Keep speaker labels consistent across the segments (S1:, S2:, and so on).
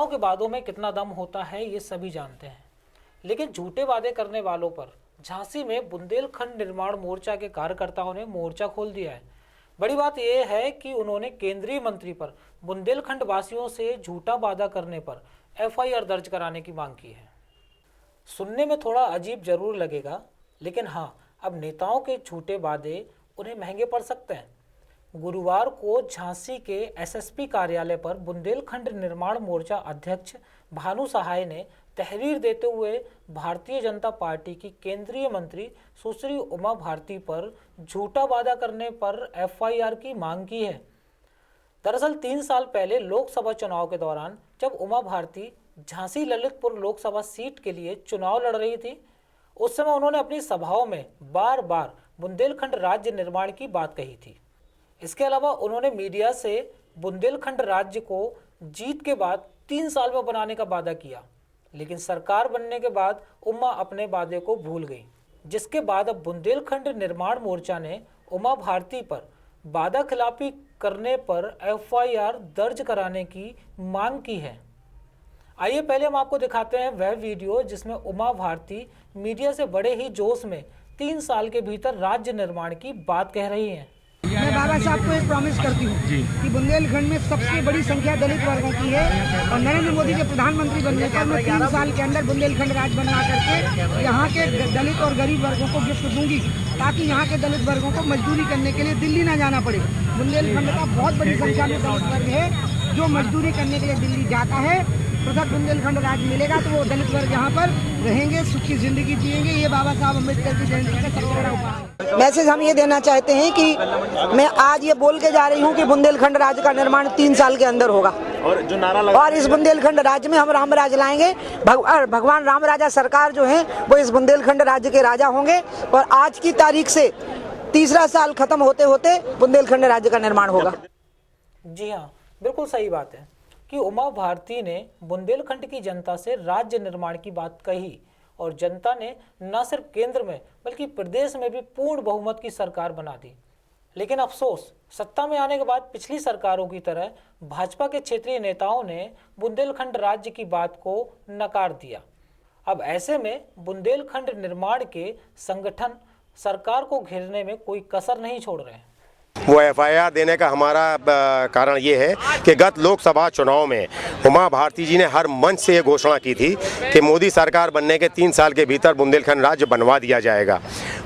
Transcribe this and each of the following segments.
S1: नेताओं के वादों में कितना दम होता है ये सभी जानते हैं, लेकिन झूठे वादे करने वालों पर झांसी में बुंदेलखंड निर्माण मोर्चा के कार्यकर्ताओं ने मोर्चा खोल दिया है। बड़ी बात यह है कि उन्होंने केंद्रीय मंत्री पर बुंदेलखंड वासियों से झूठा वादा करने पर एफआईआर दर्ज कराने की मांग की है। सुनने में थोड़ा अजीब जरूर लगेगा, लेकिन हाँ, अब नेताओं के झूठे वादे उन्हें महंगे पड़ सकते हैं। गुरुवार को झांसी के एसएसपी कार्यालय पर बुंदेलखंड निर्माण मोर्चा अध्यक्ष भानु सहाय ने तहरीर देते हुए भारतीय जनता पार्टी की केंद्रीय मंत्री सुश्री उमा भारती पर झूठा वादा करने पर एफआईआर की मांग की है। दरअसल 3 साल पहले लोकसभा चुनाव के दौरान जब उमा भारती झांसी ललितपुर लोकसभा सीट के लिए चुनाव लड़ रही थी, उस समय उन्होंने अपनी सभाओं में बार बार बुंदेलखंड राज्य निर्माण की बात कही थी। इसके अलावा उन्होंने मीडिया से बुंदेलखंड राज्य को जीत के बाद 3 साल में बनाने का वादा किया, लेकिन सरकार बनने के बाद उमा अपने वादे को भूल गई, जिसके बाद अब बुंदेलखंड निर्माण मोर्चा ने उमा भारती पर वादा खिलाफी करने पर एफआईआर दर्ज कराने की मांग की है। आइए पहले हम आपको दिखाते हैं वह वीडियो जिसमें उमा भारती मीडिया से बड़े ही जोश में 3 साल के भीतर राज्य निर्माण की बात कह रही हैं।
S2: मैं बाबा साहब को एक प्रॉमिस करती हूँ कि बुंदेलखंड में सबसे बड़ी संख्या दलित वर्गों की है और नरेंद्र मोदी के प्रधानमंत्री बनने पर मैं 3 साल के अंदर बुंदेलखंड राज्य बनवा करके यहाँ के दलित और गरीब वर्गों को गिफ्ट दूंगी, ताकि यहाँ के दलित वर्गों को मजदूरी करने के लिए दिल्ली ना जाना पड़े। बुंदेलखंड का बहुत बड़ी संख्या में दलित वर्ग है जो मजदूरी करने के लिए दिल्ली जाता है। पृथक बुंदेलखंड राज्य मिलेगा तो वो दलित वर्ग यहाँ पर रहेंगे, सुखी जिंदगी जिएंगे। ये बाबा साहब अम्बेडकर की जयंती का सबसे बड़ा उपहार। मैसेज हम ये देना चाहते हैं कि मैं आज ये बोल के जा रही हूँ कि बुंदेलखंड राज्य का निर्माण 3 साल के अंदर होगा
S3: और जो नारा लगा
S2: और इस बुंदेलखंड राज्य में हम राम राज लाएंगे। भगवान राम राजा सरकार जो है वो इस बुंदेलखंड राज्य के राजा होंगे और आज की तारीख से तीसरा साल खत्म होते होते बुंदेलखंड राज्य का निर्माण होगा।
S1: जी हाँ, बिल्कुल सही बात है कि उमा भारती ने बुंदेलखंड की जनता से राज्य निर्माण की बात कही और जनता ने न सिर्फ केंद्र में बल्कि प्रदेश में भी पूर्ण बहुमत की सरकार बना दी। लेकिन अफसोस, सत्ता में आने के बाद पिछली सरकारों की तरह भाजपा के क्षेत्रीय नेताओं ने बुंदेलखंड राज्य की बात को नकार दिया। अब ऐसे में बुंदेलखंड निर्माण के संगठन सरकार को घेरने में कोई कसर नहीं छोड़ रहे हैं।
S3: वो एफआईआर देने का हमारा कारण ये है कि गत लोकसभा चुनाव में उमा भारती जी ने हर मंच से ये घोषणा की थी कि मोदी सरकार बनने के 3 साल के भीतर बुंदेलखंड राज्य बनवा दिया जाएगा।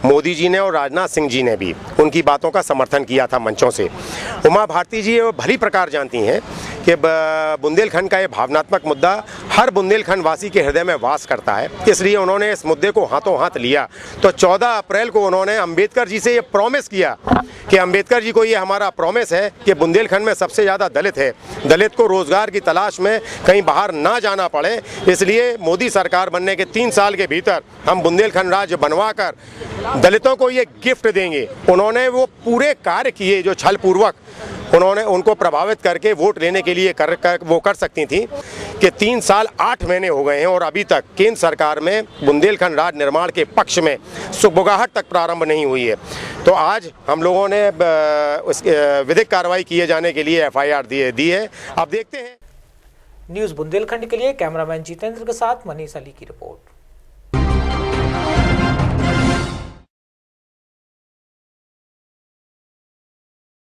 S3: मोदी जी ने और राजनाथ सिंह जी ने भी उनकी बातों का समर्थन किया था मंचों से। उमा भारती जी भली प्रकार जानती हैं कि बुंदेलखंड का ये भावनात्मक मुद्दा हर बुंदेलखंड वासी के हृदय में वास करता है, इसलिए उन्होंने इस मुद्दे को हाथों हाथ लिया। तो 14 अप्रैल को उन्होंने अम्बेडकर जी से ये प्रॉमिस किया कि अम्बेडकर जी को ये हमारा प्रॉमिस है कि बुंदेलखंड में सबसे ज़्यादा दलित है, दलित को रोजगार की तलाश में कहीं बाहर ना जाना पड़े, इसलिए मोदी सरकार बनने के 3 साल के भीतर हम बुंदेलखंड राज्य बनवा कर दलितों को ये गिफ्ट देंगे। उन्होंने वो पूरे कार्य किए जो छलपूर्वक उन्होंने उनको प्रभावित करके वोट लेने के लिए वो कर सकती थी कि 3 साल 8 महीने हो गए हैं और अभी तक केंद्र सरकार में बुंदेलखंड राज्य निर्माण के पक्ष में सुगबुगाहट तक प्रारंभ नहीं हुई है। तो आज हम लोगों ने विधिक कार्रवाई किए जाने के लिए एफआईआर दी है। अब देखते हैं।
S1: न्यूज़ बुंदेलखंड के लिए कैमरामैन जितेंद्र के साथ मनीष अली की रिपोर्ट।